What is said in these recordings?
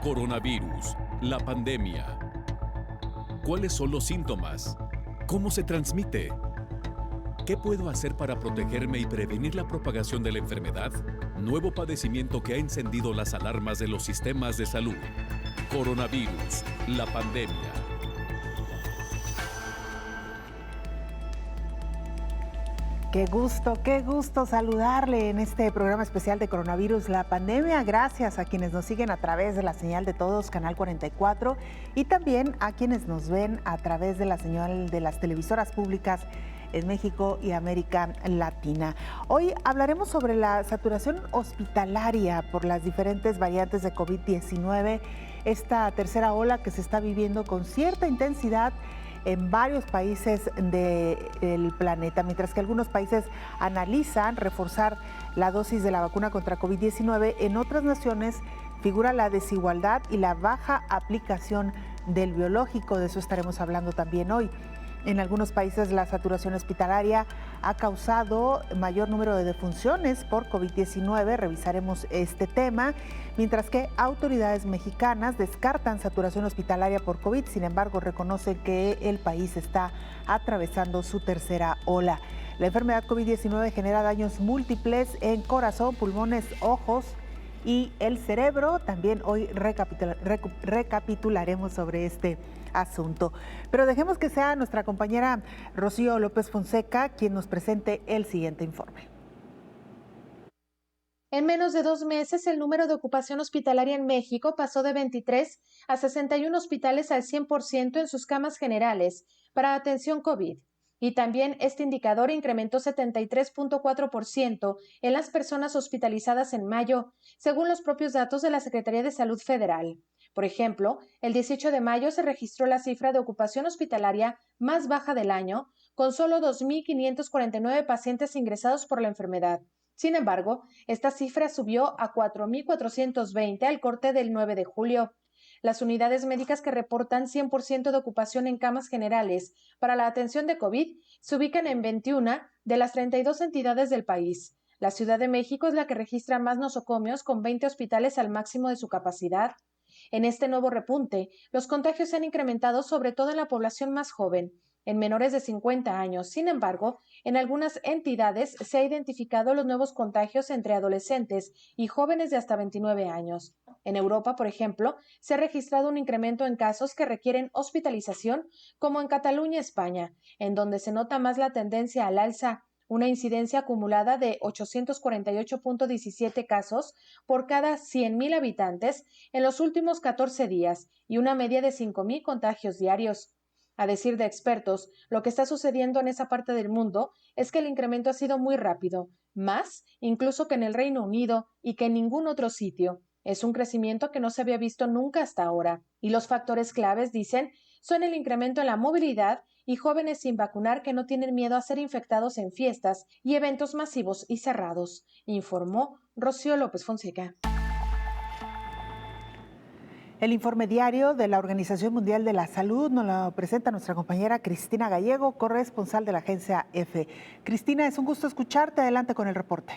Coronavirus, la pandemia. ¿Cuáles son los síntomas? ¿Cómo se transmite? ¿Qué puedo hacer para protegerme y prevenir la propagación de la enfermedad? Nuevo padecimiento que ha encendido las alarmas de los sistemas de salud. Coronavirus, la pandemia. Qué gusto saludarle en este programa especial de Coronavirus, la pandemia. Gracias a quienes nos siguen a través de la señal de todos, Canal 44, y también a quienes nos ven a través de la señal de las televisoras públicas en México y América Latina. Hoy hablaremos sobre la saturación hospitalaria por las diferentes variantes de COVID-19, esta tercera ola que se está viviendo con cierta intensidad en varios países del planeta, mientras que algunos países analizan reforzar la dosis de la vacuna contra COVID-19, en otras naciones figura la desigualdad y la baja aplicación del biológico. De eso estaremos hablando también hoy. En algunos países la saturación hospitalaria ha causado mayor número de defunciones por COVID-19. Revisaremos este tema, mientras que autoridades mexicanas descartan saturación hospitalaria por COVID. Sin embargo, reconocen que el país está atravesando su tercera ola. La enfermedad COVID-19 genera daños múltiples en corazón, pulmones, ojos y el cerebro. También hoy recapitularemos sobre este asunto. Pero dejemos que sea nuestra compañera Rocío López Fonseca quien nos presente el siguiente informe. En menos de 2 meses, el número de ocupación hospitalaria en México pasó de 23 a 61 hospitales al 100% en sus camas generales para atención COVID. Y también este indicador incrementó 73.4% en las personas hospitalizadas en mayo, según los propios datos de la Secretaría de Salud Federal. Por ejemplo, el 18 de mayo se registró la cifra de ocupación hospitalaria más baja del año, con solo 2.549 pacientes ingresados por la enfermedad. Sin embargo, esta cifra subió a 4.420 al corte del 9 de julio. Las unidades médicas que reportan 100% de ocupación en camas generales para la atención de COVID se ubican en 21 de las 32 entidades del país. La Ciudad de México es la que registra más nosocomios, con 20 hospitales al máximo de su capacidad. En este nuevo repunte, los contagios se han incrementado sobre todo en la población más joven, en menores de 50 años. Sin embargo, en algunas entidades se ha identificado los nuevos contagios entre adolescentes y jóvenes de hasta 29 años. En Europa, por ejemplo, se ha registrado un incremento en casos que requieren hospitalización, como en Cataluña, España, en donde se nota más la tendencia al alza, una incidencia acumulada de 848.17 casos por cada 100.000 habitantes en los últimos 14 días y una media de 5.000 contagios diarios. A decir de expertos, lo que está sucediendo en esa parte del mundo es que el incremento ha sido muy rápido, más incluso que en el Reino Unido y que en ningún otro sitio. Es un crecimiento que no se había visto nunca hasta ahora. Y los factores claves, dicen, son el incremento en la movilidad y jóvenes sin vacunar que no tienen miedo a ser infectados en fiestas y eventos masivos y cerrados, informó Rocío López Fonseca. El informe diario de la Organización Mundial de la Salud nos lo presenta nuestra compañera Cristina Gallego, corresponsal de la agencia EFE. Cristina, es un gusto escucharte. Adelante con el reporte.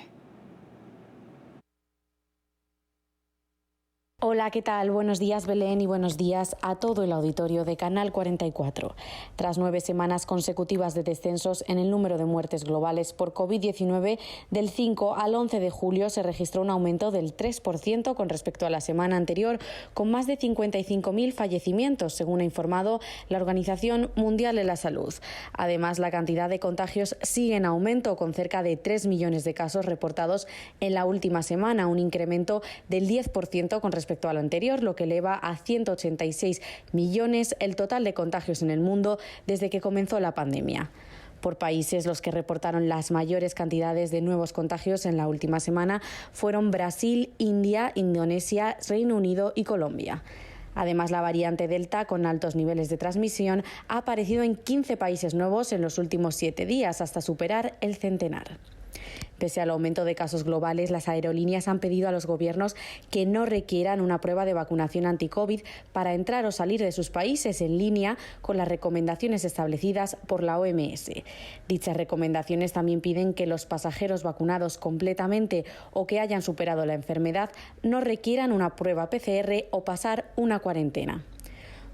Hola, ¿qué tal? Buenos días, Belén, y buenos días a todo el auditorio de Canal 44. Tras 9 semanas consecutivas de descensos en el número de muertes globales por COVID-19, del 5 al 11 de julio se registró un aumento del 3% con respecto a la semana anterior, con más de 55.000 fallecimientos, según ha informado la Organización Mundial de la Salud. Además, la cantidad de contagios sigue en aumento, con cerca de 3 millones de casos reportados en la última semana, un incremento del 10% con respecto a lo anterior, lo que eleva a 186 millones el total de contagios en el mundo desde que comenzó la pandemia. Por países, los que reportaron las mayores cantidades de nuevos contagios en la última semana fueron Brasil, India, Indonesia, Reino Unido y Colombia. Además, la variante Delta, con altos niveles de transmisión, ha aparecido en 15 países nuevos en los últimos 7 días, hasta superar el centenar. Pese al aumento de casos globales, las aerolíneas han pedido a los gobiernos que no requieran una prueba de vacunación anti-COVID para entrar o salir de sus países, en línea con las recomendaciones establecidas por la OMS. Dichas recomendaciones también piden que los pasajeros vacunados completamente o que hayan superado la enfermedad no requieran una prueba PCR o pasar una cuarentena.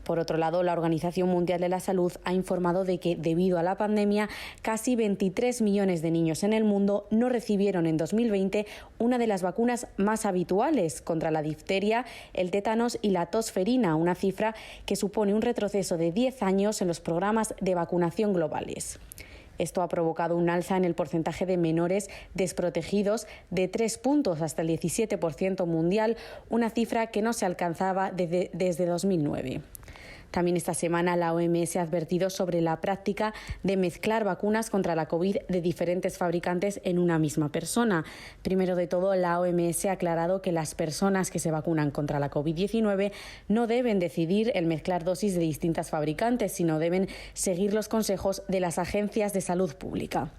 Por otro lado, la Organización Mundial de la Salud ha informado de que, debido a la pandemia, casi 23 millones de niños en el mundo no recibieron en 2020 una de las vacunas más habituales contra la difteria, el tétanos y la tosferina, una cifra que supone un retroceso de 10 años en los programas de vacunación globales. Esto ha provocado un alza en el porcentaje de menores desprotegidos de 3 puntos hasta el 17% mundial, una cifra que no se alcanzaba desde 2009. También esta semana la OMS ha advertido sobre la práctica de mezclar vacunas contra la COVID de diferentes fabricantes en una misma persona. Primero de todo, la OMS ha aclarado que las personas que se vacunan contra la COVID-19 no deben decidir el mezclar dosis de distintas fabricantes, sino deben seguir los consejos de las agencias de salud pública.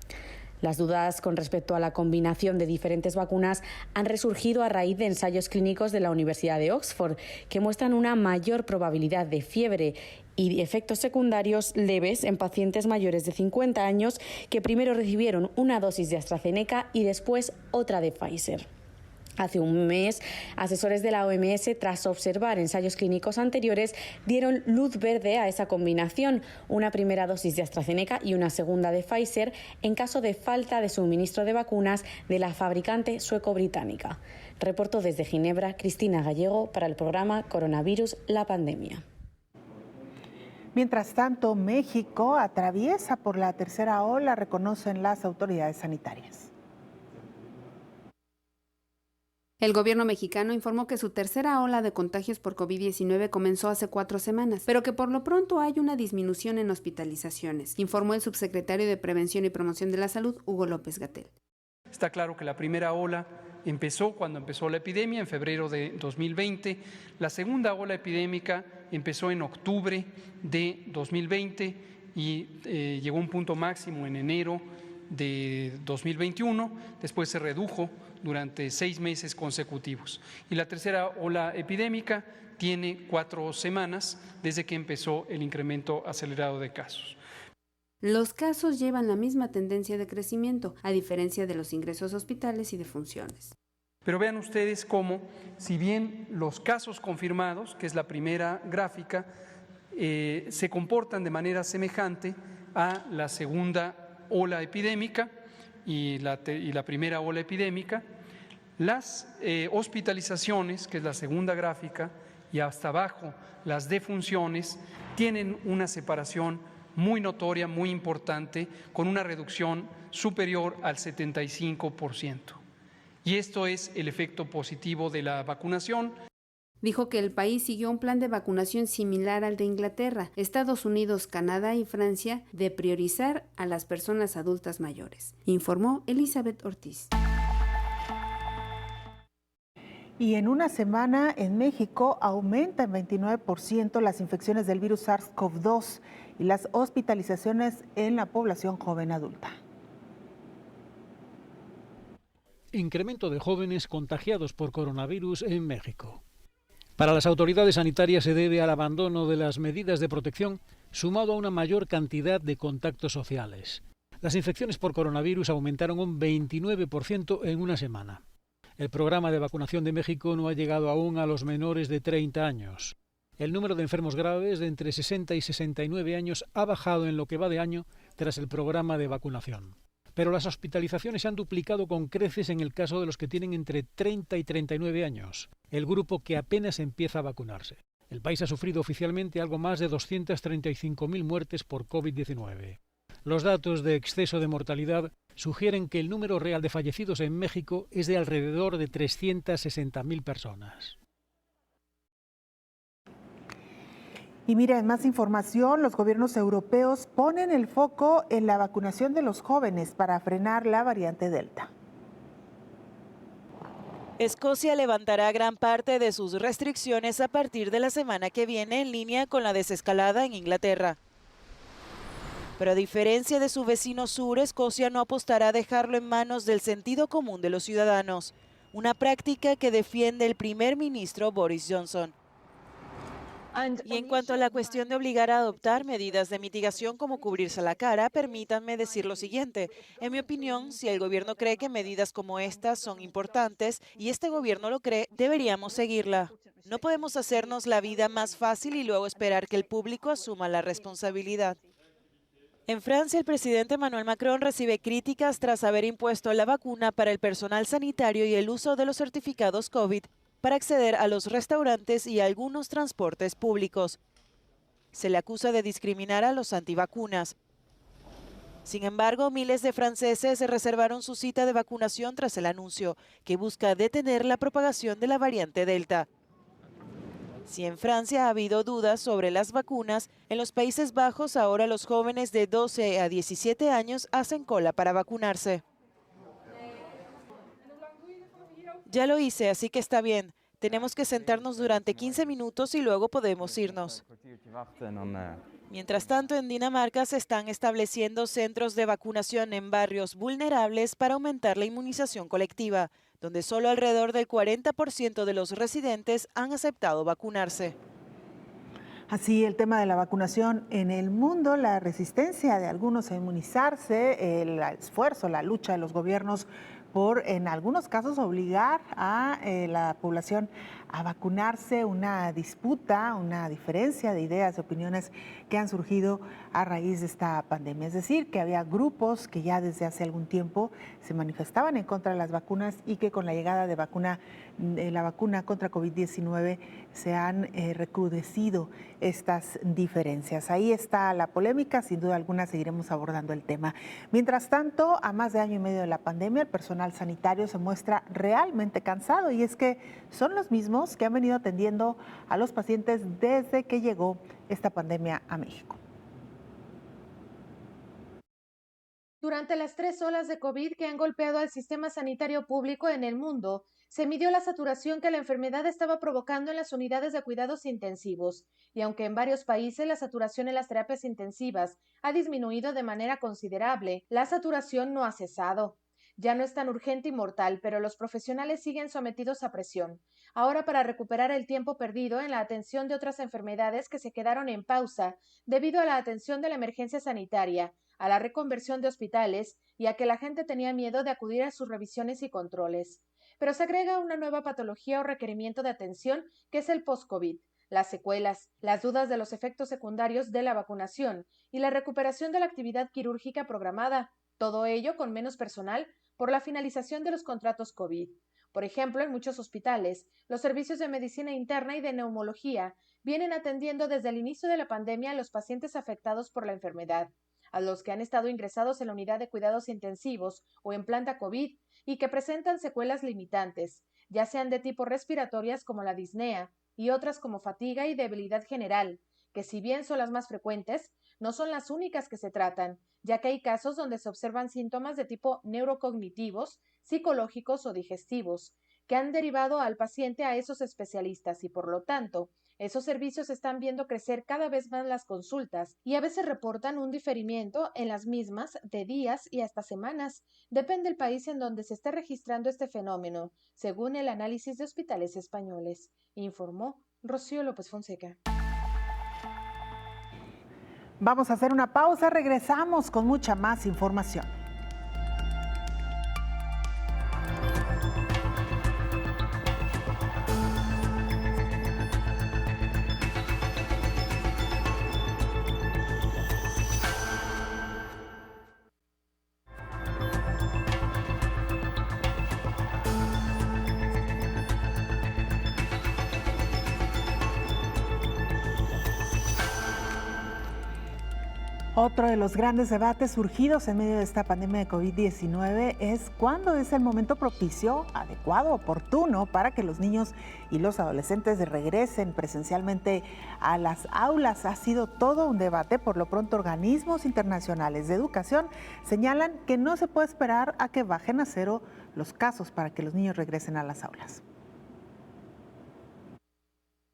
Las dudas con respecto a la combinación de diferentes vacunas han resurgido a raíz de ensayos clínicos de la Universidad de Oxford, que muestran una mayor probabilidad de fiebre y efectos secundarios leves en pacientes mayores de 50 años que primero recibieron una dosis de AstraZeneca y después otra de Pfizer. Hace un mes, asesores de la OMS, tras observar ensayos clínicos anteriores, dieron luz verde a esa combinación, una primera dosis de AstraZeneca y una segunda de Pfizer, en caso de falta de suministro de vacunas de la fabricante sueco-británica. Reportó desde Ginebra Cristina Gallego para el programa Coronavirus, la pandemia. Mientras tanto, México atraviesa por la tercera ola, reconocen las autoridades sanitarias. El gobierno mexicano informó que su tercera ola de contagios por COVID-19 comenzó hace 4 semanas, pero que por lo pronto hay una disminución en hospitalizaciones, informó el subsecretario de Prevención y Promoción de la Salud, Hugo López-Gatell. Está claro que la primera ola empezó cuando empezó la epidemia, en febrero de 2020. La segunda ola epidémica empezó en octubre de 2020 y llegó a un punto máximo en enero de 2021. Después se redujo durante 6 meses consecutivos. Y la tercera ola epidémica tiene 4 semanas desde que empezó el incremento acelerado de casos. Los casos llevan la misma tendencia de crecimiento, a diferencia de los ingresos a hospitales y defunciones. Pero vean ustedes cómo, si bien los casos confirmados, que es la primera gráfica, se comportan de manera semejante a la segunda ola epidémica y la primera ola epidémica, las hospitalizaciones, que es la segunda gráfica, y hasta abajo las defunciones, tienen una separación muy notoria, muy importante, con una reducción superior al 75%. Y esto es el efecto positivo de la vacunación. Dijo que el país siguió un plan de vacunación similar al de Inglaterra, Estados Unidos, Canadá y Francia, de priorizar a las personas adultas mayores, informó Elizabeth Ortiz. Y en una semana en México aumenta en 29% las infecciones del virus SARS-CoV-2 y las hospitalizaciones en la población joven adulta. Incremento de jóvenes contagiados por coronavirus en México. Para las autoridades sanitarias se debe al abandono de las medidas de protección, sumado a una mayor cantidad de contactos sociales. Las infecciones por coronavirus aumentaron un 29% en una semana. El programa de vacunación de México no ha llegado aún a los menores de 30 años. El número de enfermos graves de entre 60 y 69 años ha bajado en lo que va de año tras el programa de vacunación. Pero las hospitalizaciones se han duplicado con creces en el caso de los que tienen entre 30 y 39 años, el grupo que apenas empieza a vacunarse. El país ha sufrido oficialmente algo más de 235.000 muertes por COVID-19. Los datos de exceso de mortalidad sugieren que el número real de fallecidos en México es de alrededor de 360.000 personas. Y mira, en más información, los gobiernos europeos ponen el foco en la vacunación de los jóvenes para frenar la variante Delta. Escocia levantará gran parte de sus restricciones a partir de la semana que viene, en línea con la desescalada en Inglaterra. Pero a diferencia de su vecino sur, Escocia no apostará a dejarlo en manos del sentido común de los ciudadanos, una práctica que defiende el primer ministro Boris Johnson. Y en cuanto a la cuestión de obligar a adoptar medidas de mitigación como cubrirse la cara, permítanme decir lo siguiente. En mi opinión, si el gobierno cree que medidas como estas son importantes y este gobierno lo cree, deberíamos seguirla. No podemos hacernos la vida más fácil y luego esperar que el público asuma la responsabilidad. En Francia, el presidente Emmanuel Macron recibe críticas tras haber impuesto la vacuna para el personal sanitario y el uso de los certificados COVID para acceder a los restaurantes y a algunos transportes públicos. Se le acusa de discriminar a los antivacunas. Sin embargo, miles de franceses se reservaron su cita de vacunación tras el anuncio, que busca detener la propagación de la variante Delta. Si en Francia ha habido dudas sobre las vacunas, en los Países Bajos ahora los jóvenes de 12 a 17 años hacen cola para vacunarse. Ya lo hice, así que está bien. Tenemos que sentarnos durante 15 minutos y luego podemos irnos. Mientras tanto, en Dinamarca se están estableciendo centros de vacunación en barrios vulnerables para aumentar la inmunización colectiva, donde solo alrededor del 40% de los residentes han aceptado vacunarse. Así, el tema de la vacunación en el mundo, la resistencia de algunos a inmunizarse, el esfuerzo, la lucha de los gobiernos por, en algunos casos, obligar a la población a vacunarse, una disputa, una diferencia de ideas, de opiniones que han surgido a raíz de esta pandemia. Es decir, que había grupos que ya desde hace algún tiempo se manifestaban en contra de las vacunas y que con la llegada de la vacuna contra COVID-19 se han recrudecido estas diferencias. Ahí está la polémica, sin duda alguna seguiremos abordando el tema. Mientras tanto, a más de año y medio de la pandemia, el personal sanitario se muestra realmente cansado, y es que son los mismos que han venido atendiendo a los pacientes desde que llegó esta pandemia a México. Durante las 3 olas de COVID que han golpeado al sistema sanitario público en el mundo, se midió la saturación que la enfermedad estaba provocando en las unidades de cuidados intensivos, y aunque en varios países la saturación en las terapias intensivas ha disminuido de manera considerable, la saturación no ha cesado. Ya no es tan urgente y mortal, pero los profesionales siguen sometidos a presión. Ahora, para recuperar el tiempo perdido en la atención de otras enfermedades que se quedaron en pausa debido a la atención de la emergencia sanitaria, a la reconversión de hospitales y a que la gente tenía miedo de acudir a sus revisiones y controles. Pero se agrega una nueva patología o requerimiento de atención, que es el post-COVID, las secuelas, las dudas de los efectos secundarios de la vacunación y la recuperación de la actividad quirúrgica programada, todo ello con menos personal por la finalización de los contratos COVID. Por ejemplo, en muchos hospitales, los servicios de medicina interna y de neumología vienen atendiendo desde el inicio de la pandemia a los pacientes afectados por la enfermedad, a los que han estado ingresados en la unidad de cuidados intensivos o en planta COVID y que presentan secuelas limitantes, ya sean de tipo respiratorias como la disnea y otras como fatiga y debilidad general, que si bien son las más frecuentes, no son las únicas que se tratan, ya que hay casos donde se observan síntomas de tipo neurocognitivos, psicológicos o digestivos, que han derivado al paciente a esos especialistas y, por lo tanto, esos servicios están viendo crecer cada vez más las consultas y a veces reportan un diferimiento en las mismas de días y hasta semanas. Depende del país en donde se esté registrando este fenómeno, según el análisis de hospitales españoles, informó Rocío López Fonseca. Vamos a hacer una pausa, regresamos con mucha más información. Otro de los grandes debates surgidos en medio de esta pandemia de COVID-19 es cuándo es el momento propicio, adecuado, oportuno para que los niños y los adolescentes regresen presencialmente a las aulas. Ha sido todo un debate. Por lo pronto, organismos internacionales de educación señalan que no se puede esperar a que bajen a cero los casos para que los niños regresen a las aulas.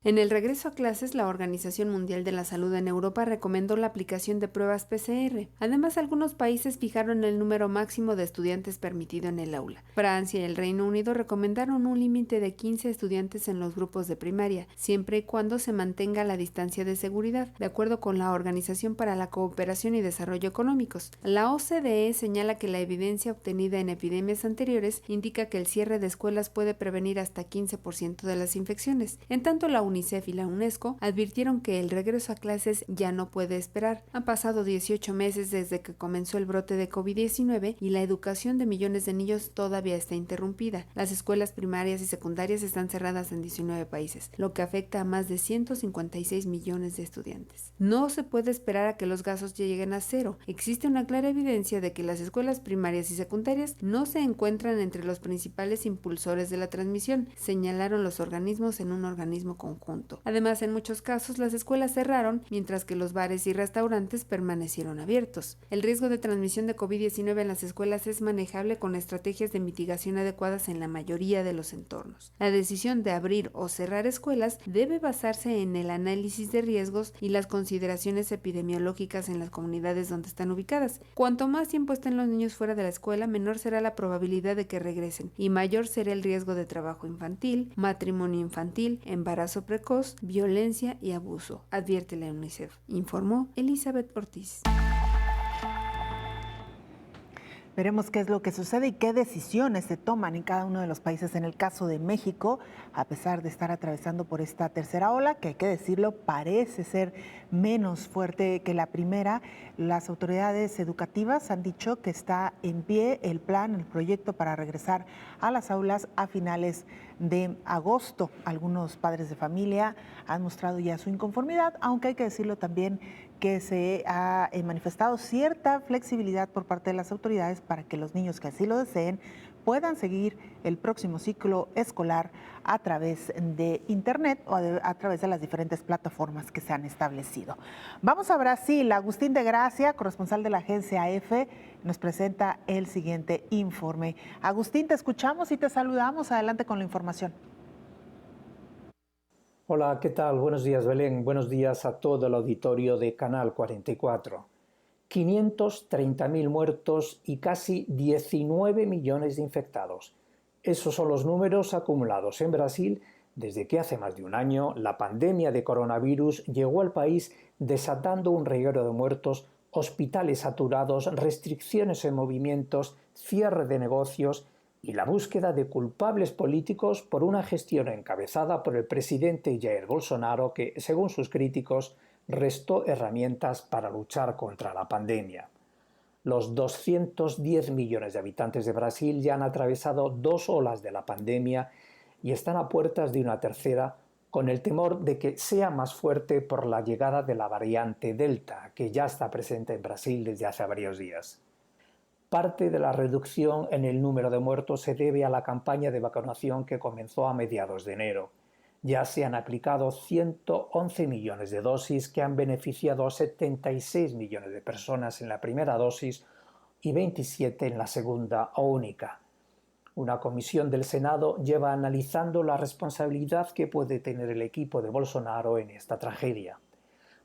En el regreso a clases, la Organización Mundial de la Salud en Europa recomendó la aplicación de pruebas PCR. Además, algunos países fijaron el número máximo de estudiantes permitido en el aula. Francia y el Reino Unido recomendaron un límite de 15 estudiantes en los grupos de primaria, siempre y cuando se mantenga la distancia de seguridad, de acuerdo con la Organización para la Cooperación y Desarrollo Económicos. La OCDE señala que la evidencia obtenida en epidemias anteriores indica que el cierre de escuelas puede prevenir hasta 15% de las infecciones. En tanto, la UNICEF y la UNESCO advirtieron que el regreso a clases ya no puede esperar. Han pasado 18 meses desde que comenzó el brote de COVID-19 y la educación de millones de niños todavía está interrumpida. Las escuelas primarias y secundarias están cerradas en 19 países, lo que afecta a más de 156 millones de estudiantes. No se puede esperar a que los casos lleguen a cero. Existe una clara evidencia de que las escuelas primarias y secundarias no se encuentran entre los principales impulsores de la transmisión, señalaron los organismos en un organismo conjunto. Además, en muchos casos las escuelas cerraron, mientras que los bares y restaurantes permanecieron abiertos. El riesgo de transmisión de COVID-19 en las escuelas es manejable con estrategias de mitigación adecuadas en la mayoría de los entornos. La decisión de abrir o cerrar escuelas debe basarse en el análisis de riesgos y las consideraciones epidemiológicas en las comunidades donde están ubicadas. Cuanto más tiempo estén los niños fuera de la escuela, menor será la probabilidad de que regresen y mayor será el riesgo de trabajo infantil, matrimonio infantil, embarazo precoz, violencia y abuso, advierte la UNICEF, informó Elizabeth Ortiz. Veremos qué es lo que sucede y qué decisiones se toman en cada uno de los países. En el caso de México, a pesar de estar atravesando por esta tercera ola, que hay que decirlo, parece ser menos fuerte que la primera, las autoridades educativas han dicho que está en pie el plan, el proyecto para regresar a las aulas a finales de agosto. Algunos padres de familia han mostrado ya su inconformidad, aunque hay que decirlo también que se ha manifestado cierta flexibilidad por parte de las autoridades para que los niños que así lo deseen puedan seguir el próximo ciclo escolar a través de Internet o a través de las diferentes plataformas que se han establecido. Vamos a Brasil. Agustín de Gracia, corresponsal de la agencia EFE, nos presenta el siguiente informe. Agustín, te escuchamos y te saludamos. Adelante con la información. Hola, ¿qué tal? Buenos días, Belén. Buenos días a todo el auditorio de Canal 44. 530.000 muertos y casi 19 millones de infectados. Esos son los números acumulados en Brasil desde que hace más de un año la pandemia de coronavirus llegó al país desatando un reguero de muertos, hospitales saturados, restricciones en movimientos, cierre de negocios y la búsqueda de culpables políticos por una gestión encabezada por el presidente Jair Bolsonaro que, según sus críticos, restó herramientas para luchar contra la pandemia. Los 210 millones de habitantes de Brasil ya han atravesado 2 olas de la pandemia y están a puertas de una tercera, con el temor de que sea más fuerte por la llegada de la variante Delta, que ya está presente en Brasil desde hace varios días. Parte de la reducción en el número de muertos se debe a la campaña de vacunación que comenzó a mediados de enero. Ya se han aplicado 111 millones de dosis que han beneficiado a 76 millones de personas en la primera dosis y 27 en la segunda o única. Una comisión del Senado lleva analizando la responsabilidad que puede tener el equipo de Bolsonaro en esta tragedia.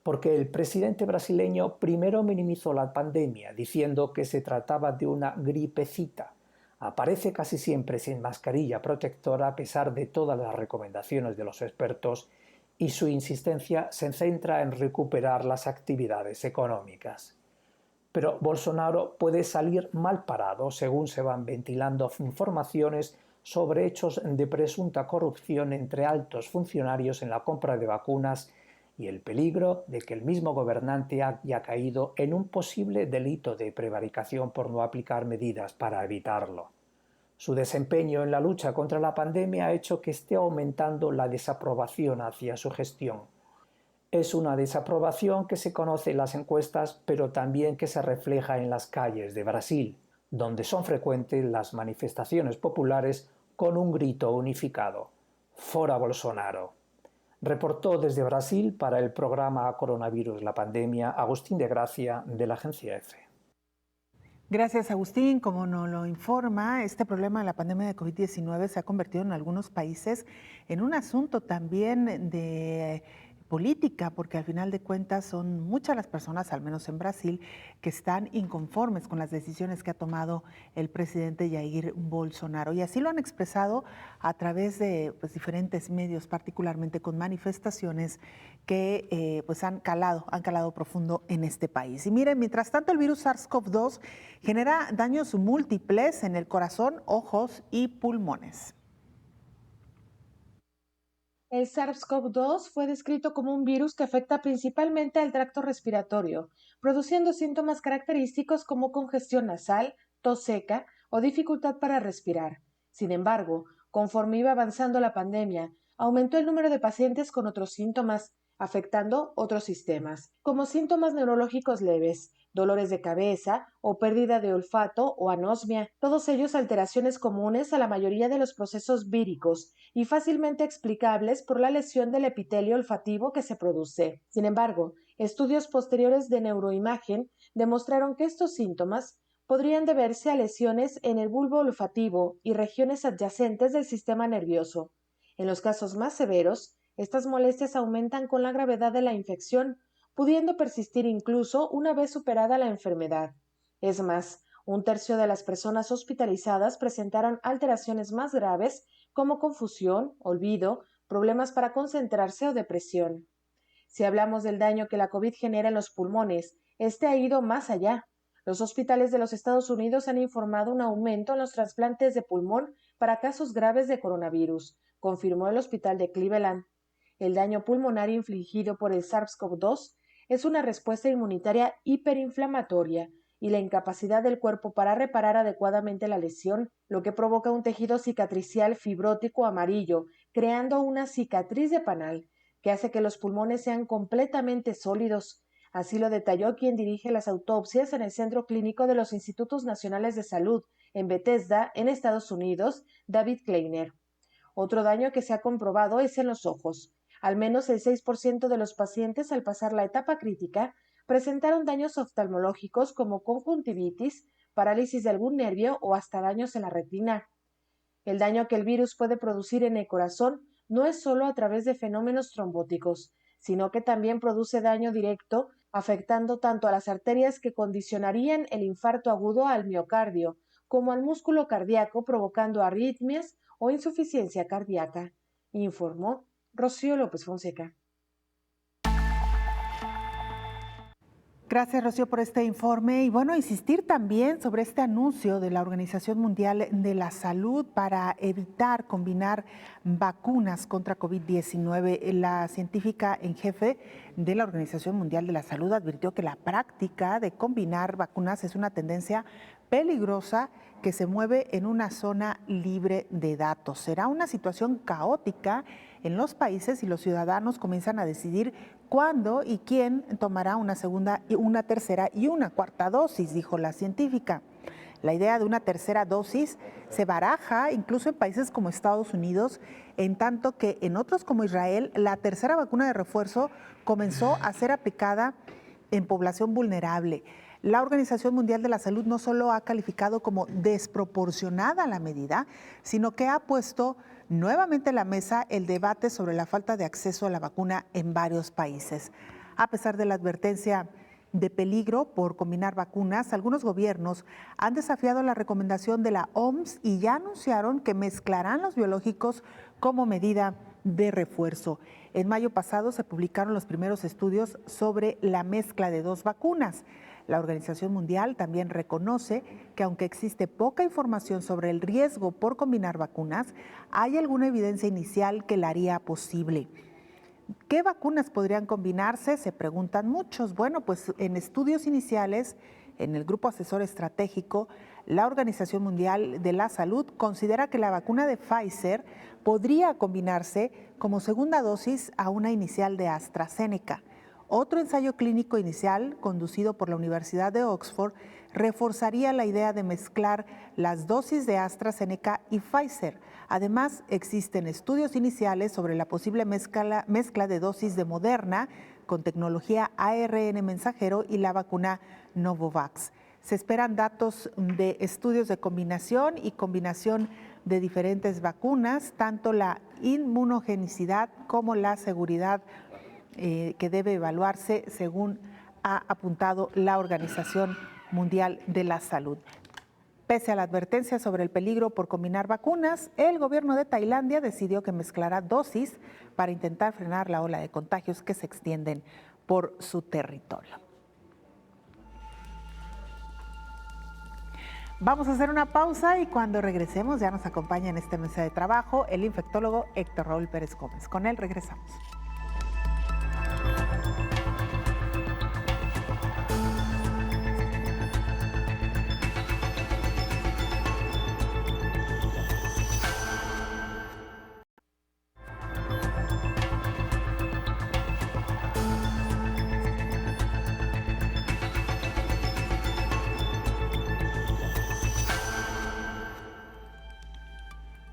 Porque el presidente brasileño primero minimizó la pandemia diciendo que se trataba de una gripecita. Aparece casi siempre sin mascarilla protectora a pesar de todas las recomendaciones de los expertos y su insistencia se centra en recuperar las actividades económicas. Pero Bolsonaro puede salir mal parado según se van ventilando informaciones sobre hechos de presunta corrupción entre altos funcionarios en la compra de vacunas y el peligro de que el mismo gobernante haya caído en un posible delito de prevaricación por no aplicar medidas para evitarlo. Su desempeño en la lucha contra la pandemia ha hecho que esté aumentando la desaprobación hacia su gestión. Es una desaprobación que se conoce en las encuestas, pero también que se refleja en las calles de Brasil, donde son frecuentes las manifestaciones populares con un grito unificado: ¡Fora Bolsonaro! Reportó desde Brasil para el programa Coronavirus la Pandemia Agustín de Gracia de la agencia EFE. Gracias, Agustín. Como nos lo informa, este problema de la pandemia de COVID-19 se ha convertido en algunos países en un asunto también de política, porque al final de cuentas son muchas las personas, al menos en Brasil, que están inconformes con las decisiones que ha tomado el presidente Jair Bolsonaro. Y así lo han expresado a través de diferentes medios, particularmente con manifestaciones que han calado profundo en este país. Y miren, mientras tanto el virus SARS-CoV-2 genera daños múltiples en el corazón, ojos y pulmones. El SARS-CoV-2 fue descrito como un virus que afecta principalmente al tracto respiratorio, produciendo síntomas característicos como congestión nasal, tos seca o dificultad para respirar. Sin embargo, conforme iba avanzando la pandemia, aumentó el número de pacientes con otros síntomas, afectando otros sistemas, como síntomas neurológicos leves, dolores de cabeza o pérdida de olfato o anosmia, todos ellos alteraciones comunes a la mayoría de los procesos víricos y fácilmente explicables por la lesión del epitelio olfativo que se produce. Sin embargo, estudios posteriores de neuroimagen demostraron que estos síntomas podrían deberse a lesiones en el bulbo olfativo y regiones adyacentes del sistema nervioso. En los casos más severos, estas molestias aumentan con la gravedad de la infección, pudiendo persistir incluso una vez superada la enfermedad. Es más, 1/3 de las personas hospitalizadas presentaron alteraciones más graves como confusión, olvido, problemas para concentrarse o depresión. Si hablamos del daño que la COVID genera en los pulmones, este ha ido más allá. Los hospitales de los Estados Unidos han informado un aumento en los trasplantes de pulmón para casos graves de coronavirus, confirmó el hospital de Cleveland. El daño pulmonar infligido por el SARS-CoV-2 es una respuesta inmunitaria hiperinflamatoria y la incapacidad del cuerpo para reparar adecuadamente la lesión, lo que provoca un tejido cicatricial fibrótico amarillo, creando una cicatriz de Panal, que hace que los pulmones sean completamente sólidos. Así lo detalló quien dirige las autopsias en el Centro Clínico de los Institutos Nacionales de Salud, en Bethesda, en Estados Unidos, David Kleiner. Otro daño que se ha comprobado es en los ojos. Al menos el 6% de los pacientes al pasar la etapa crítica presentaron daños oftalmológicos como conjuntivitis, parálisis de algún nervio o hasta daños en la retina. El daño que el virus puede producir en el corazón no es solo a través de fenómenos trombóticos, sino que también produce daño directo, afectando tanto a las arterias que condicionarían el infarto agudo al miocardio, como al músculo cardíaco, provocando arritmias o insuficiencia cardíaca, informó Rocío López Fonseca. Gracias, Rocío, por este informe. Y bueno, insistir también sobre este anuncio de la Organización Mundial de la Salud para evitar combinar vacunas contra COVID-19. La científica en jefe de la Organización Mundial de la Salud advirtió que la práctica de combinar vacunas es una tendencia peligrosa que se mueve en una zona libre de datos. Será una situación caótica en los países y los ciudadanos comienzan a decidir cuándo y quién tomará una segunda, una tercera y una cuarta dosis, dijo la científica. La idea de una tercera dosis se baraja incluso en países como Estados Unidos, en tanto que en otros como Israel, la tercera vacuna de refuerzo comenzó a ser aplicada en población vulnerable. La Organización Mundial de la Salud no solo ha calificado como desproporcionada la medida, sino que ha puesto nuevamente en la mesa el debate sobre la falta de acceso a la vacuna en varios países. A pesar de la advertencia de peligro por combinar vacunas, algunos gobiernos han desafiado la recomendación de la OMS y ya anunciaron que mezclarán los biológicos como medida de refuerzo. En mayo pasado se publicaron los primeros estudios sobre la mezcla de 2 vacunas. La Organización Mundial también reconoce que aunque existe poca información sobre el riesgo por combinar vacunas, hay alguna evidencia inicial que la haría posible. ¿Qué vacunas podrían combinarse? Se preguntan muchos. Bueno, pues en estudios iniciales, en el Grupo Asesor Estratégico, la Organización Mundial de la Salud considera que la vacuna de Pfizer podría combinarse como segunda dosis a una inicial de AstraZeneca. Otro ensayo clínico inicial, conducido por la Universidad de Oxford, reforzaría la idea de mezclar las dosis de AstraZeneca y Pfizer. Además, existen estudios iniciales sobre la posible mezcla de dosis de Moderna con tecnología ARN mensajero y la vacuna Novavax. Se esperan datos de estudios de combinación y combinación de diferentes vacunas, tanto la inmunogenicidad como la seguridad que debe evaluarse según ha apuntado la Organización Mundial de la Salud. Pese a la advertencia sobre el peligro por combinar vacunas, el gobierno de Tailandia decidió que mezclará dosis para intentar frenar la ola de contagios que se extienden por su territorio. Vamos a hacer una pausa y cuando regresemos ya nos acompaña en esta mesa de trabajo el infectólogo Héctor Raúl Pérez Gómez. Con él regresamos.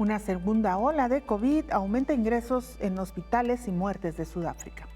Una segunda ola de COVID aumenta ingresos en hospitales y muertes de Sudáfrica.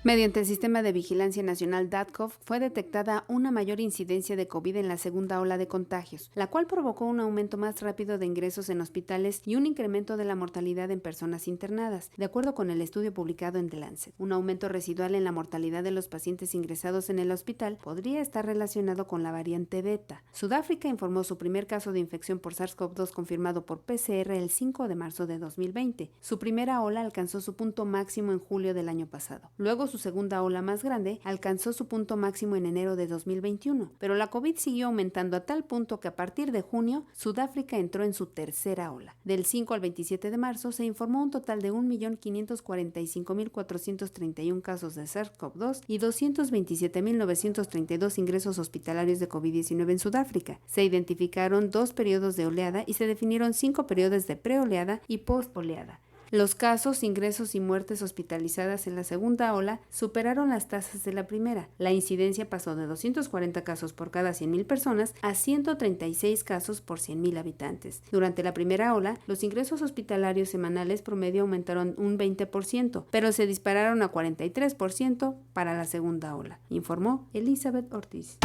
Mediante el Sistema de Vigilancia Nacional DATCOV fue detectada una mayor incidencia de COVID en la segunda ola de contagios, la cual provocó un aumento más rápido de ingresos en hospitales y un incremento de la mortalidad en personas internadas, de acuerdo con el estudio publicado en The Lancet. Un aumento residual en la mortalidad de los pacientes ingresados en el hospital podría estar relacionado con la variante Beta. Sudáfrica informó su primer caso de infección por SARS-CoV-2 confirmado por PCR el 5 de marzo de 2020. Su primera ola alcanzó su punto máximo en julio del año pasado. Luego, su segunda ola más grande alcanzó su punto máximo en enero de 2021, pero la COVID siguió aumentando a tal punto que a partir de junio, Sudáfrica entró en su tercera ola. Del 5 al 27 de marzo se informó un total de 1.545.431 casos de SARS-CoV-2 y 227.932 ingresos hospitalarios de COVID-19 en Sudáfrica. Se identificaron 2 periodos de oleada y se definieron 5 periodos de preoleada y postoleada. Los casos, ingresos y muertes hospitalizadas en la segunda ola superaron las tasas de la primera. La incidencia pasó de 240 casos por cada 100.000 personas a 136 casos por 100.000 habitantes. Durante la primera ola, los ingresos hospitalarios semanales promedio aumentaron un 20%, pero se dispararon a 43% para la segunda ola, informó Elizabeth Ortiz.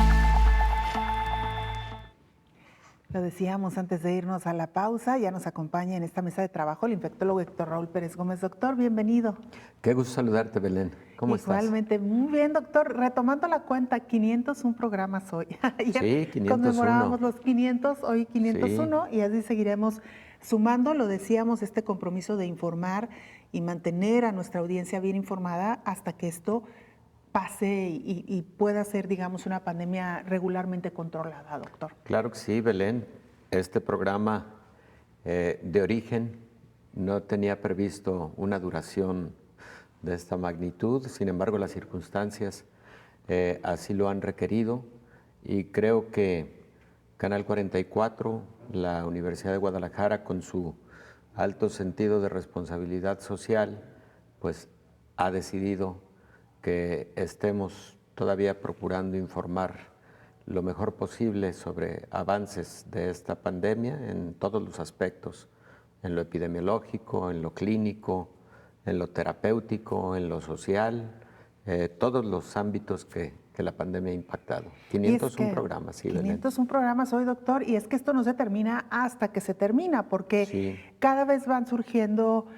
Lo decíamos antes de irnos a la pausa, ya nos acompaña en esta mesa de trabajo el infectólogo Héctor Raúl Pérez Gómez. Doctor, bienvenido. Qué gusto saludarte, Belén. ¿Cómo estás? Igualmente, muy bien, doctor. Retomando la cuenta, 501 programas hoy. Ayer sí, 501. Conmemorábamos los 500, hoy 501, sí. Y así seguiremos sumando, lo decíamos, este compromiso de informar y mantener a nuestra audiencia bien informada hasta que esto pase y pueda ser, digamos, una pandemia regularmente controlada, doctor. Claro que sí, Belén. Este programa de origen no tenía previsto una duración de esta magnitud, sin embargo las circunstancias así lo han requerido y creo que Canal 44, la Universidad de Guadalajara, con su alto sentido de responsabilidad social, pues ha decidido que estemos todavía procurando informar lo mejor posible sobre avances de esta pandemia en todos los aspectos, en lo epidemiológico, en lo clínico, en lo terapéutico, en lo social, todos los ámbitos que la pandemia ha impactado. 501 programas, sí, 501 programas hoy, doctor, y es que esto no se termina hasta que se termina, porque sí, cada vez van surgiendo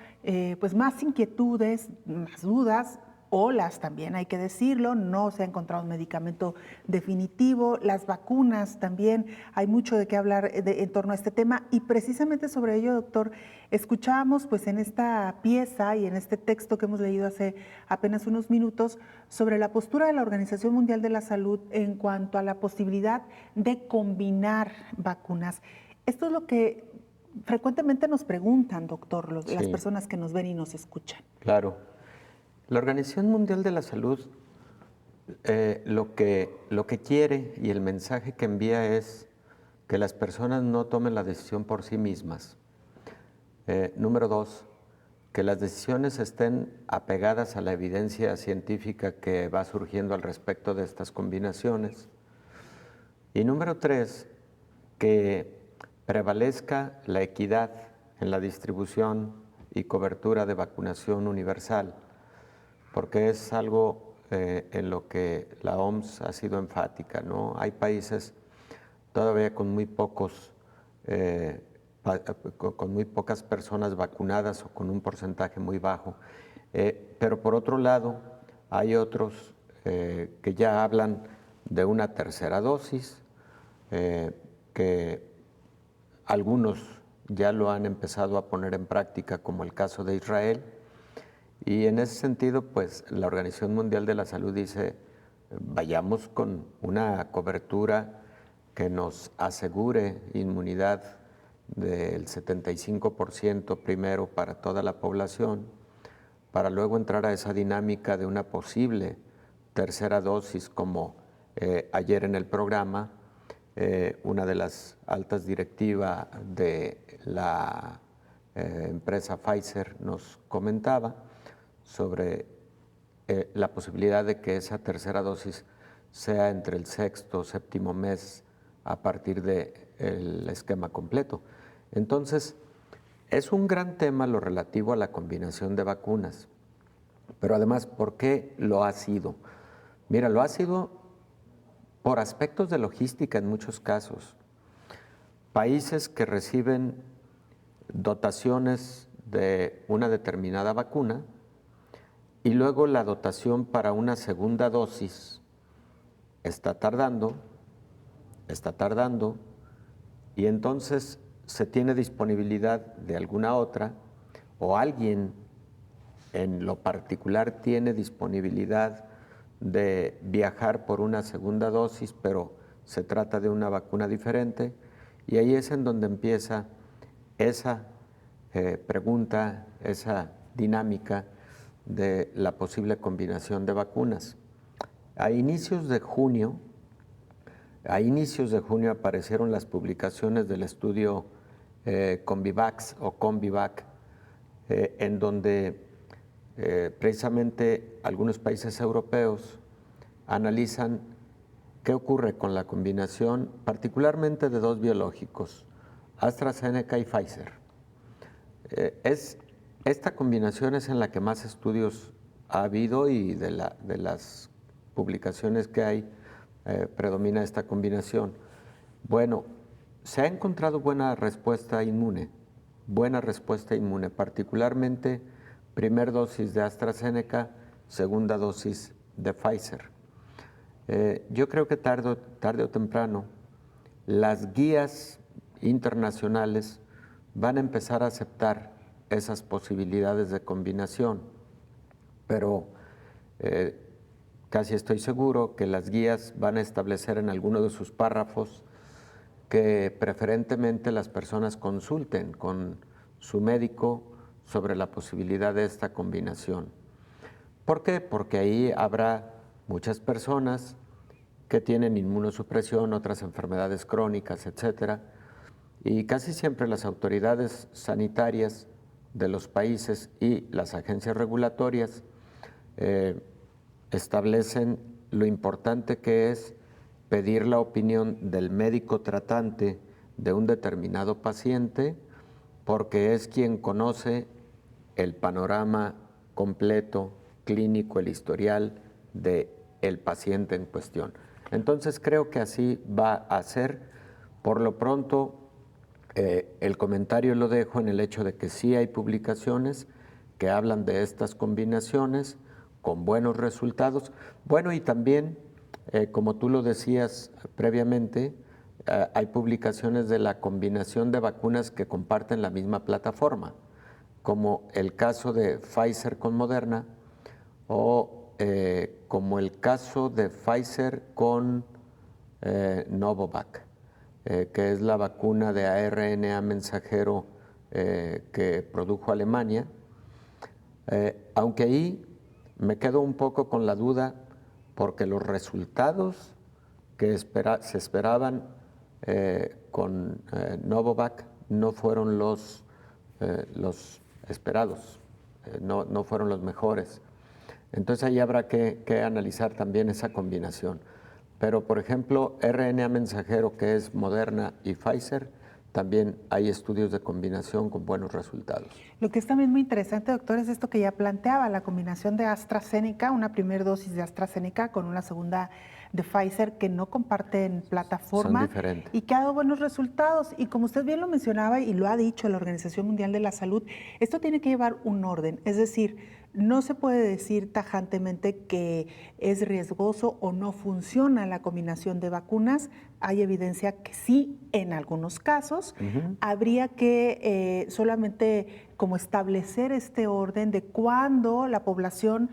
pues más inquietudes, más dudas, olas también, hay que decirlo, no se ha encontrado un medicamento definitivo, las vacunas también, hay mucho de qué hablar en torno a este tema y precisamente sobre ello, doctor, escuchábamos pues en esta pieza y en este texto que hemos leído hace apenas unos minutos sobre la postura de la Organización Mundial de la Salud en cuanto a la posibilidad de combinar vacunas. Esto es lo que frecuentemente nos preguntan, doctor, las personas que nos ven y nos escuchan. Claro. La Organización Mundial de la Salud lo que quiere y el mensaje que envía es que las personas no tomen la decisión por sí mismas. Número 2, que las decisiones estén apegadas a la evidencia científica que va surgiendo al respecto de estas combinaciones. Y número 3, que prevalezca la equidad en la distribución y cobertura de vacunación universal, porque es algo en lo que la OMS ha sido enfática, ¿no? Hay países todavía con muy pocas personas vacunadas o con un porcentaje muy bajo. Pero por otro lado, hay otros que ya hablan de una tercera dosis, que algunos ya lo han empezado a poner en práctica, como el caso de Israel. Y en ese sentido, pues la Organización Mundial de la Salud dice, vayamos con una cobertura que nos asegure inmunidad del 75% primero para toda la población, para luego entrar a esa dinámica de una posible tercera dosis, como ayer en el programa, una de las altas directivas de la empresa Pfizer nos comentaba sobre la posibilidad de que esa tercera dosis sea entre el sexto o séptimo mes a partir del esquema completo. Entonces, es un gran tema lo relativo a la combinación de vacunas, pero además, ¿por qué lo ha sido? Mira, lo ha sido por aspectos de logística en muchos casos. Países que reciben dotaciones de una determinada vacuna y luego la dotación para una segunda dosis está tardando, y entonces se tiene disponibilidad de alguna otra, o alguien en lo particular tiene disponibilidad de viajar por una segunda dosis, pero se trata de una vacuna diferente, y ahí es en donde empieza esa pregunta, esa dinámica de la posible combinación de vacunas. A inicios de junio aparecieron las publicaciones del estudio Convivax o Convivac, en donde precisamente algunos países europeos analizan qué ocurre con la combinación, particularmente de dos biológicos, AstraZeneca y Pfizer. Esta combinación es en la que más estudios ha habido, y de las publicaciones que hay, predomina esta combinación. Bueno, se ha encontrado buena respuesta inmune, particularmente primera dosis de AstraZeneca, segunda dosis de Pfizer. Yo creo que tarde o temprano las guías internacionales van a empezar a aceptar esas posibilidades de combinación, pero casi estoy seguro que las guías van a establecer en alguno de sus párrafos que preferentemente las personas consulten con su médico sobre la posibilidad de esta combinación. ¿Por qué? Porque ahí habrá muchas personas que tienen inmunosupresión, otras enfermedades crónicas, etcétera, y casi siempre las autoridades sanitarias de los países y las agencias regulatorias establecen lo importante que es pedir la opinión del médico tratante de un determinado paciente, porque es quien conoce el panorama completo, clínico, el historial del paciente en cuestión. Entonces creo que así va a ser. Por lo pronto, el comentario lo dejo en el hecho de que sí hay publicaciones que hablan de estas combinaciones con buenos resultados. Bueno, y también, como tú lo decías previamente, hay publicaciones de la combinación de vacunas que comparten la misma plataforma, como el caso de Pfizer con Moderna, o como el caso de Pfizer con Novavax, que es la vacuna de ARN mensajero que produjo Alemania, aunque ahí me quedo un poco con la duda, porque los resultados que se esperaban con Novavax no fueron los esperados, no fueron los mejores. Entonces ahí habrá que analizar también esa combinación. Pero, por ejemplo, RNA mensajero, que es Moderna y Pfizer, también hay estudios de combinación con buenos resultados. Lo que es también muy interesante, doctor, es esto que ya planteaba, la combinación de AstraZeneca, una primera dosis de AstraZeneca con una segunda de Pfizer, que no comparten plataforma. Son diferentes. Y que ha dado buenos resultados. Y como usted bien lo mencionaba y lo ha dicho la Organización Mundial de la Salud, esto tiene que llevar un orden. Es decir, no se puede decir tajantemente que es riesgoso o no funciona la combinación de vacunas. Hay evidencia que sí, en algunos casos. Habría que solamente como establecer este orden de cuándo la población,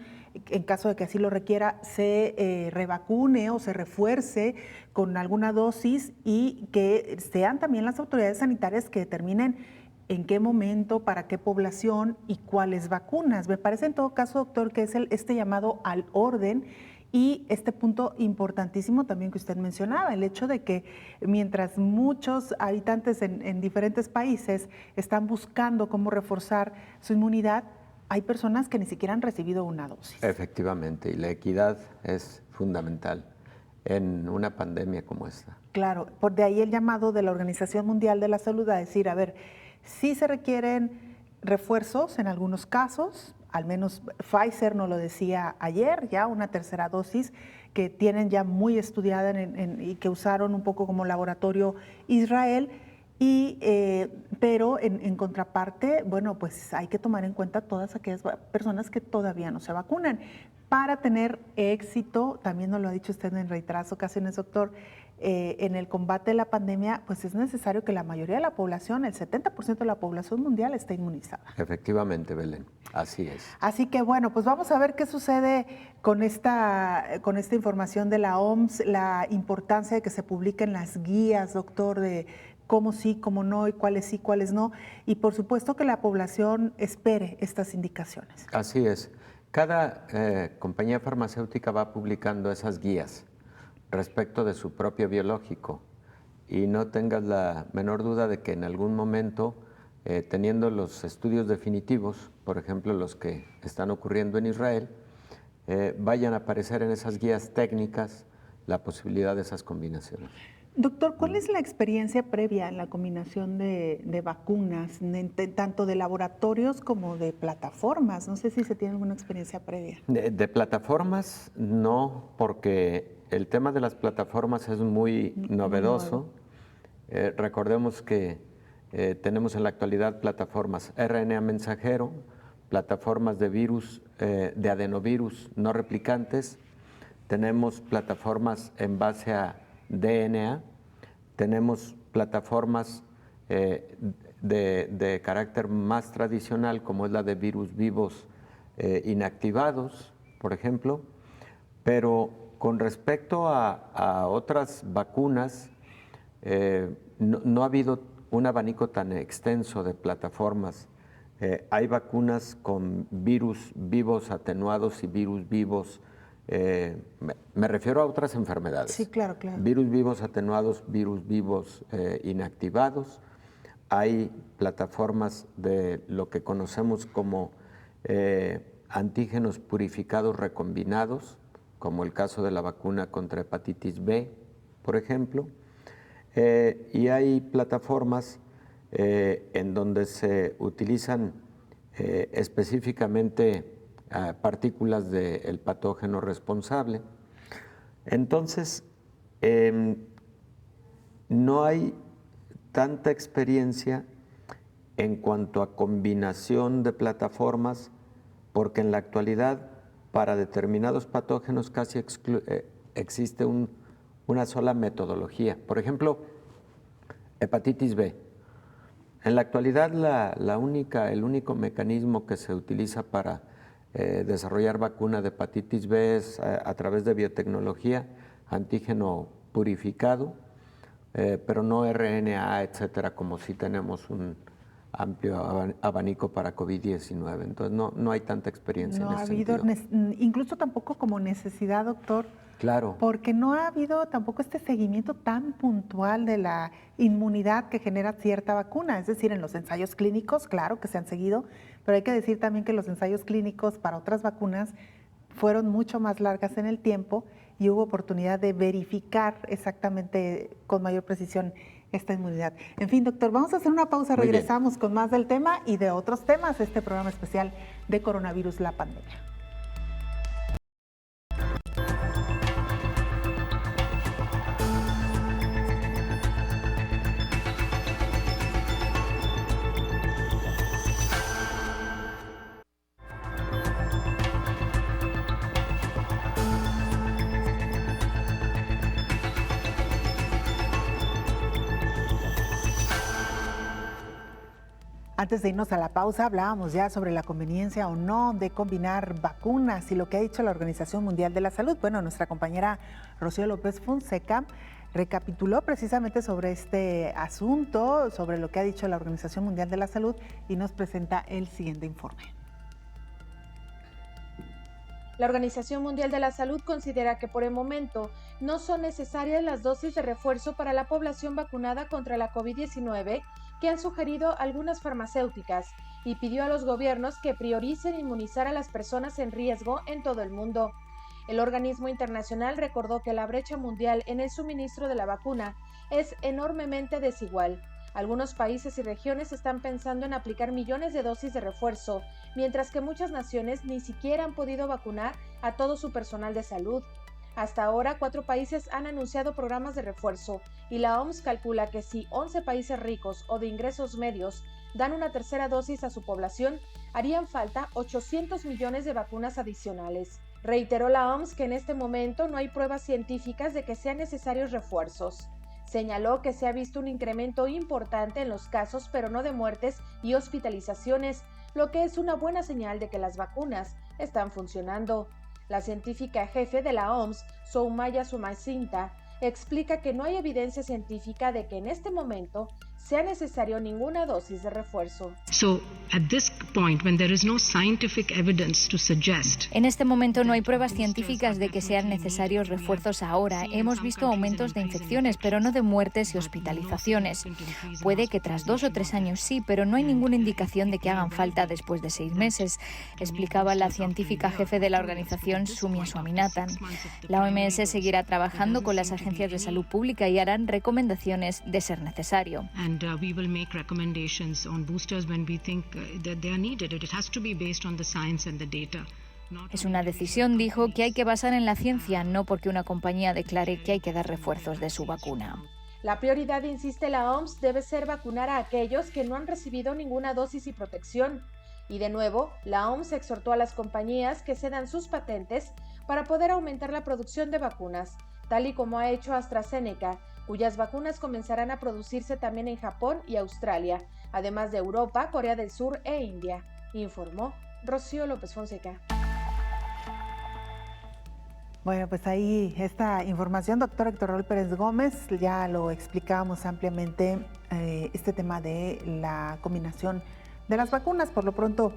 en caso de que así lo requiera, se revacune o se refuerce con alguna dosis, y que sean también las autoridades sanitarias que determinen en qué momento, para qué población y cuáles vacunas. Me parece en todo caso, doctor, que es este llamado al orden. Y este punto importantísimo también que usted mencionaba, el hecho de que mientras muchos habitantes en diferentes países están buscando cómo reforzar su inmunidad, hay personas que ni siquiera han recibido una dosis. Efectivamente, y la equidad es fundamental en una pandemia como esta. Claro, por de ahí el llamado de la Organización Mundial de la Salud a decir, a ver, sí se requieren refuerzos en algunos casos. Al menos Pfizer nos lo decía ayer, ya una tercera dosis que tienen ya muy estudiada y que usaron un poco como laboratorio Israel. Pero en contraparte, bueno, pues hay que tomar en cuenta todas aquellas personas que todavía no se vacunan. Para tener éxito, también nos lo ha dicho usted en reiteradas ocasiones, doctor, en el combate de la pandemia, pues es necesario que la mayoría de la población, el 70% de la población mundial, esté inmunizada. Efectivamente, Belén, así es. Así que bueno, pues vamos a ver qué sucede con esta información de la OMS, la importancia de que se publiquen las guías, doctor, de cómo sí, cómo no, y cuáles sí, cuáles no, y por supuesto que la población espere estas indicaciones. Así es. Cada compañía farmacéutica va publicando esas guías respecto de su propio biológico, y no tengas la menor duda de que en algún momento, teniendo los estudios definitivos, por ejemplo los que están ocurriendo en Israel, vayan a aparecer en esas guías técnicas la posibilidad de esas combinaciones. Doctor, ¿cuál es la experiencia previa en la combinación de vacunas, tanto de laboratorios como de plataformas? No sé si se tiene alguna experiencia previa. De plataformas no, porque el tema de las plataformas es muy novedoso. Recordemos que tenemos en la actualidad plataformas RNA mensajero, plataformas de virus, de adenovirus no replicantes, tenemos plataformas en base a DNA, tenemos plataformas de carácter más tradicional, como es la de virus vivos inactivados, por ejemplo, pero con respecto a otras vacunas, no ha habido un abanico tan extenso de plataformas. Hay vacunas con virus vivos atenuados y virus vivos. Me refiero a otras enfermedades. Sí, claro, claro. Virus vivos atenuados, virus vivos inactivados. Hay plataformas de lo que conocemos como antígenos purificados recombinados, como el caso de la vacuna contra hepatitis B, por ejemplo. Y hay plataformas en donde se utilizan específicamente partículas del patógeno responsable. Entonces, no hay tanta experiencia en cuanto a combinación de plataformas, porque en la actualidad para determinados patógenos casi existe una sola metodología. Por ejemplo, hepatitis B. En la actualidad el único mecanismo que se utiliza para desarrollar vacuna de hepatitis B es a través de biotecnología, antígeno purificado, pero no RNA, etcétera, como si tenemos un amplio abanico para COVID-19. Entonces no hay tanta experiencia en ese sentido. No ha habido, incluso tampoco como necesidad, doctor. Claro. Porque no ha habido tampoco este seguimiento tan puntual de la inmunidad que genera cierta vacuna. Es decir, en los ensayos clínicos, claro que se han seguido, pero hay que decir también que los ensayos clínicos para otras vacunas fueron mucho más largas en el tiempo y hubo oportunidad de verificar exactamente con mayor precisión esta inmunidad. En fin, doctor, vamos a hacer una pausa, regresamos con más del tema y de otros temas, este programa especial de coronavirus, la pandemia. Antes de irnos a la pausa, hablábamos ya sobre la conveniencia o no de combinar vacunas y lo que ha dicho la Organización Mundial de la Salud. Bueno, nuestra compañera Rocío López Fonseca recapituló precisamente sobre este asunto, sobre lo que ha dicho la Organización Mundial de la Salud y nos presenta el siguiente informe. La Organización Mundial de la Salud considera que por el momento no son necesarias las dosis de refuerzo para la población vacunada contra la COVID-19 que han sugerido algunas farmacéuticas y pidió a los gobiernos que prioricen inmunizar a las personas en riesgo en todo el mundo. El organismo internacional recordó que la brecha mundial en el suministro de la vacuna es enormemente desigual. Algunos países y regiones están pensando en aplicar millones de dosis de refuerzo, mientras que muchas naciones ni siquiera han podido vacunar a todo su personal de salud. Hasta ahora, 4 países han anunciado programas de refuerzo y la OMS calcula que si 11 países ricos o de ingresos medios dan una tercera dosis a su población, harían falta 800 millones de vacunas adicionales. Reiteró la OMS que en este momento no hay pruebas científicas de que sean necesarios refuerzos. Señaló que se ha visto un incremento importante en los casos, pero no de muertes y hospitalizaciones, lo que es una buena señal de que las vacunas están funcionando. La científica jefe de la OMS, Soumaya Sumacinta, explica que no hay evidencia científica de que en este momento sea necesario ninguna dosis de refuerzo. En este momento no hay pruebas científicas de que sean necesarios refuerzos ahora. Hemos visto aumentos de infecciones, pero no de muertes y hospitalizaciones. Puede que tras 2 o 3 años sí, pero no hay ninguna indicación de que hagan falta después de 6 meses, explicaba la científica jefe de la organización, Soumya Swaminathan. La OMS seguirá trabajando con las agencias de salud pública y harán recomendaciones de ser necesario. We will make recommendations on boosters when we think that they are needed. It has to be based on the science and the data. Es una decisión, dijo, que hay que basar en la ciencia, no porque una compañía declare que hay que dar refuerzos de su vacuna. La prioridad, insiste la OMS, debe ser vacunar a aquellos que no han recibido ninguna dosis y protección. Y de nuevo, la OMS exhortó a las compañías que cedan sus patentes para poder aumentar la producción de vacunas, tal y como ha hecho AstraZeneca, cuyas vacunas comenzarán a producirse también en Japón y Australia, además de Europa, Corea del Sur e India, informó Rocío López Fonseca. Bueno, pues ahí esta información, doctor Héctor Raúl Pérez Gómez, ya lo explicábamos ampliamente, este tema de la combinación de las vacunas. Por lo pronto,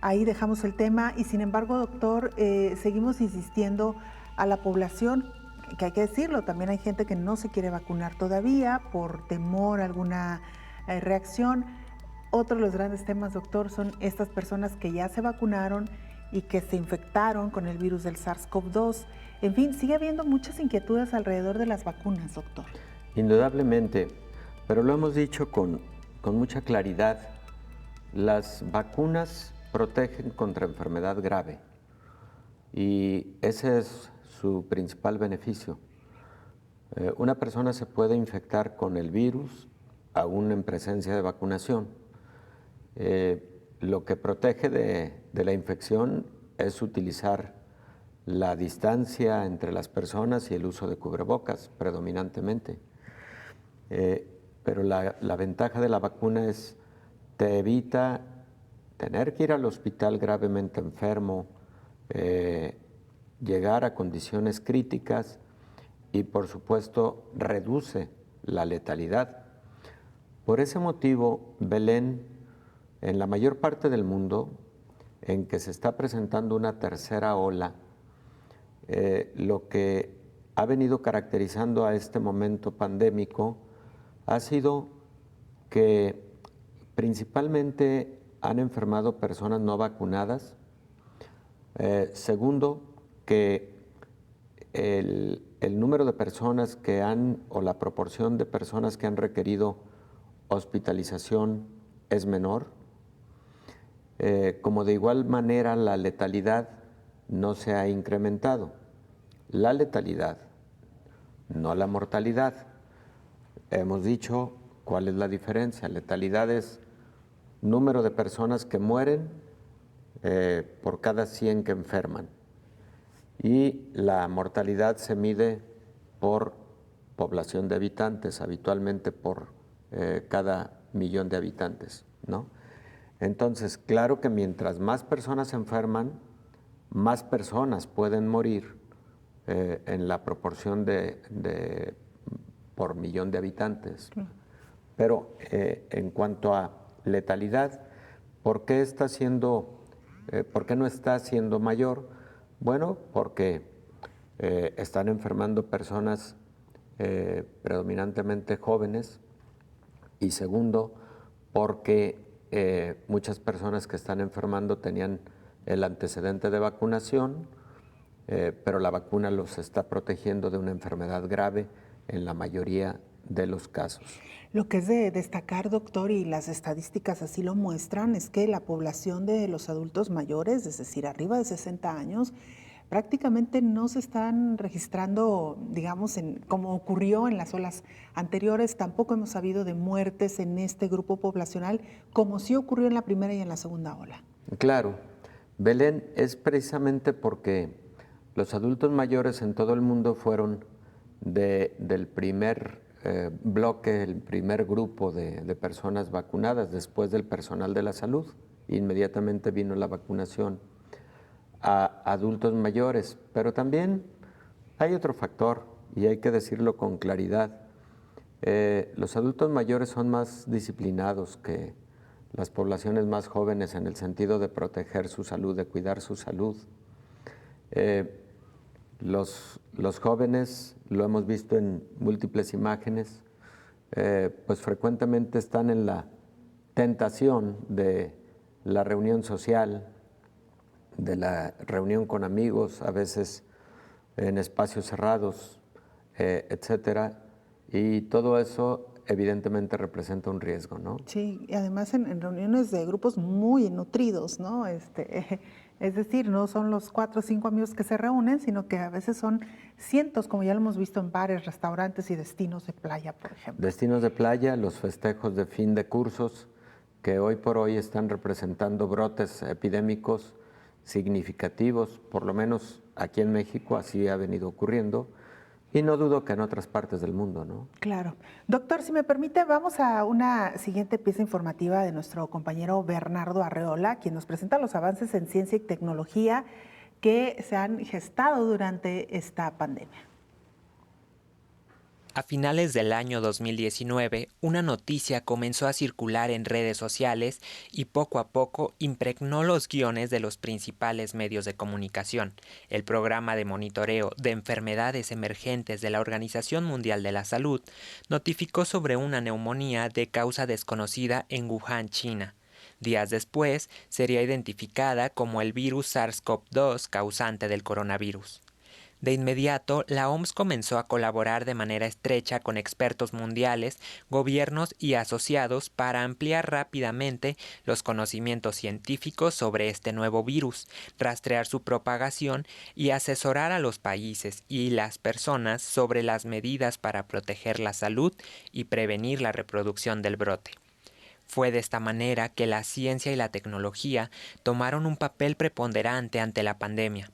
ahí dejamos el tema y sin embargo, doctor, seguimos insistiendo a la población, que hay que decirlo, también hay gente que no se quiere vacunar todavía por temor a alguna reacción. Otro de los grandes temas, doctor, son estas personas que ya se vacunaron y que se infectaron con el virus del SARS-CoV-2. En fin, sigue habiendo muchas inquietudes alrededor de las vacunas, doctor. Indudablemente, pero lo hemos dicho con mucha claridad, las vacunas protegen contra enfermedad grave y ese es su principal beneficio. Una persona se puede infectar con el virus aún en presencia de vacunación. Lo que protege de la infección es utilizar la distancia entre las personas y el uso de cubrebocas predominantemente. Pero la ventaja de la vacuna es te evita tener que ir al hospital gravemente enfermo, llegar a condiciones críticas y, por supuesto, reduce la letalidad. Por ese motivo, Belén, en la mayor parte del mundo, en que se está presentando una tercera ola, lo que ha venido caracterizando a este momento pandémico ha sido que principalmente han enfermado personas no vacunadas. Segundo, que el número de personas que o la proporción de personas que han requerido hospitalización es menor, como de igual manera la letalidad no se ha incrementado. La letalidad, no la mortalidad. Hemos dicho cuál es la diferencia. Letalidad es número de personas que mueren por cada 100 que enferman. Y la mortalidad se mide por población de habitantes, habitualmente por cada millón de habitantes, ¿no? Entonces, claro que mientras más personas se enferman, más personas pueden morir en la proporción por millón de habitantes. Pero en cuanto a letalidad, ¿por qué no está siendo mayor? Bueno, porque están enfermando personas predominantemente jóvenes, y segundo, porque muchas personas que están enfermando tenían el antecedente de vacunación, pero la vacuna los está protegiendo de una enfermedad grave en la mayoría de los casos. Lo que es de destacar, doctor, y las estadísticas así lo muestran, es que la población de los adultos mayores, es decir, arriba de 60 años, prácticamente no se están registrando, digamos, como ocurrió en las olas anteriores. Tampoco hemos sabido de muertes en este grupo poblacional, como sí ocurrió en la primera y en la segunda ola. Claro, Belén, es precisamente porque los adultos mayores en todo el mundo fueron del primer bloque, el primer grupo de personas vacunadas después del personal de la salud. Inmediatamente vino la vacunación a adultos mayores, pero también hay otro factor, y hay que decirlo con claridad. Los adultos mayores son más disciplinados que las poblaciones más jóvenes en el sentido de proteger su salud, de cuidar su salud. Los jóvenes, lo hemos visto en múltiples imágenes, pues frecuentemente están en la tentación de la reunión social, de la reunión con amigos, a veces en espacios cerrados, etcétera, y todo eso evidentemente representa un riesgo, ¿no? Sí, y además en reuniones de grupos muy nutridos, ¿no? Es decir, no son los 4 o 5 amigos que se reúnen, sino que a veces son cientos, como ya lo hemos visto en bares, restaurantes y destinos de playa, por ejemplo. Destinos de playa, los festejos de fin de cursos, que hoy por hoy están representando brotes epidémicos significativos, por lo menos aquí en México así ha venido ocurriendo, y no dudo que en otras partes del mundo, ¿no? Claro. Doctor, si me permite, vamos a una siguiente pieza informativa de nuestro compañero Bernardo Arreola, quien nos presenta los avances en ciencia y tecnología que se han gestado durante esta pandemia. A finales del año 2019, una noticia comenzó a circular en redes sociales y poco a poco impregnó los guiones de los principales medios de comunicación. El programa de monitoreo de enfermedades emergentes de la Organización Mundial de la Salud notificó sobre una neumonía de causa desconocida en Wuhan, China. Días después, sería identificada como el virus SARS-CoV-2 causante del coronavirus. De inmediato, la OMS comenzó a colaborar de manera estrecha con expertos mundiales, gobiernos y asociados para ampliar rápidamente los conocimientos científicos sobre este nuevo virus, rastrear su propagación y asesorar a los países y las personas sobre las medidas para proteger la salud y prevenir la reproducción del brote. Fue de esta manera que la ciencia y la tecnología tomaron un papel preponderante ante la pandemia.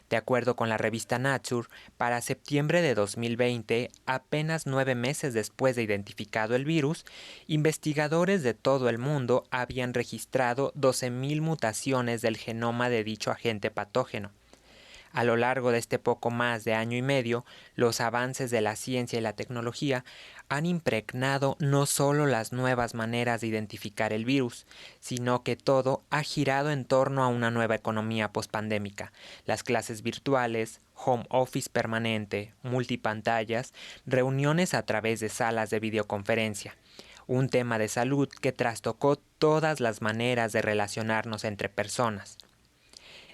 De acuerdo con la revista Nature, para septiembre de 2020, apenas 9 meses después de identificado el virus, investigadores de todo el mundo habían registrado 12.000 mutaciones del genoma de dicho agente patógeno. A lo largo de este poco más de año y medio, los avances de la ciencia y la tecnología han impregnado no solo las nuevas maneras de identificar el virus, sino que todo ha girado en torno a una nueva economía pospandémica. Las clases virtuales, home office permanente, multipantallas, reuniones a través de salas de videoconferencia. Un tema de salud que trastocó todas las maneras de relacionarnos entre personas.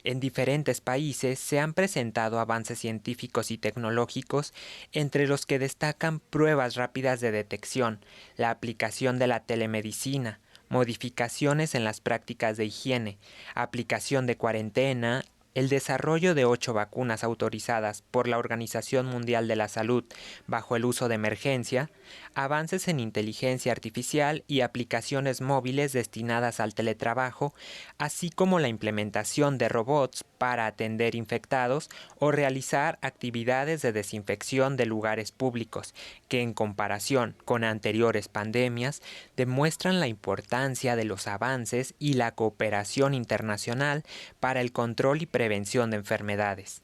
En diferentes países se han presentado avances científicos y tecnológicos, entre los que destacan pruebas rápidas de detección, la aplicación de la telemedicina, modificaciones en las prácticas de higiene, aplicación de cuarentena, el desarrollo de 8 vacunas autorizadas por la Organización Mundial de la Salud bajo el uso de emergencia, avances en inteligencia artificial y aplicaciones móviles destinadas al teletrabajo, así como la implementación de robots para atender infectados o realizar actividades de desinfección de lugares públicos, que en comparación con anteriores pandemias demuestran la importancia de los avances y la cooperación internacional para el control y prevención de enfermedades.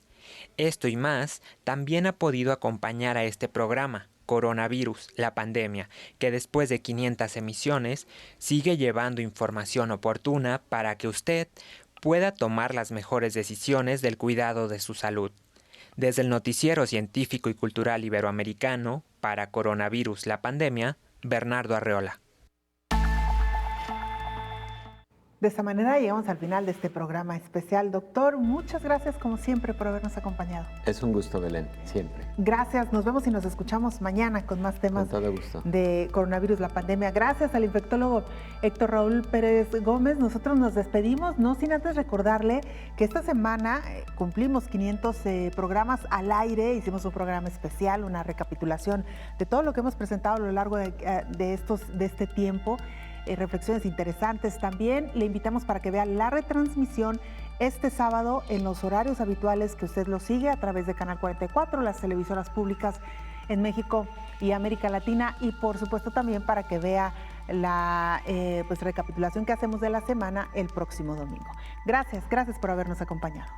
Esto y más también ha podido acompañar a este programa, Coronavirus, la pandemia, que después de 500 emisiones sigue llevando información oportuna para que usted pueda tomar las mejores decisiones del cuidado de su salud. Desde el Noticiero Científico y Cultural Iberoamericano, para Coronavirus, la pandemia, Bernardo Arreola. De esta manera llegamos al final de este programa especial. Doctor, muchas gracias como siempre por habernos acompañado. Es un gusto, Belén, siempre. Gracias, nos vemos y nos escuchamos mañana con más temas de coronavirus, la pandemia. Gracias al infectólogo Héctor Raúl Pérez Gómez. Nosotros nos despedimos, no sin antes recordarle que esta semana cumplimos 500 programas al aire. Hicimos un programa especial, una recapitulación de todo lo que hemos presentado a lo largo de este tiempo. Reflexiones interesantes también. Le invitamos para que vea la retransmisión este sábado en los horarios habituales que usted lo sigue a través de Canal 44, las televisoras públicas en México y América Latina, y por supuesto también para que vea la recapitulación que hacemos de la semana el próximo domingo. Gracias por habernos acompañado.